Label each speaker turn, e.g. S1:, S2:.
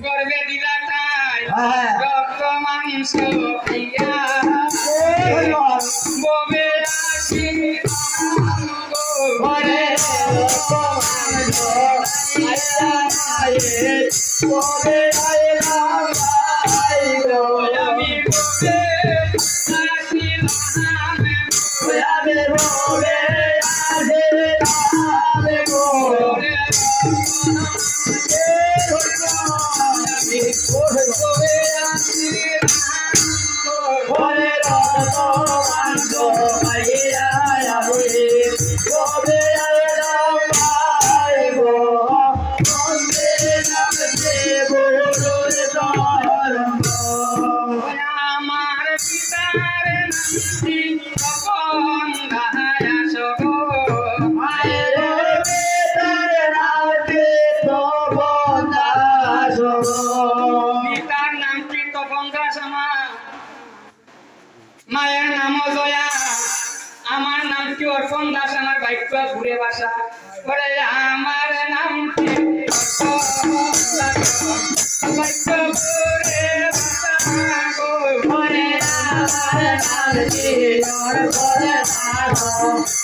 S1: গর্বে দিলা তাই রক্ত মাংস ববে আসি ঘরে আমি আমার পিতার নামটি তপন দাস গো মায়ের পিতার নামটি তপন দাস পিতার নামটি তপন দাস আমার মায়ের নাম জয়া আমার নামটি অর্পণ দাস আমার বাক্য ঘুরে বাসা করে আমার নামটি বাক্য ঘুরে বাসা গো ঘরে আমার নামটি অর্পণ দাস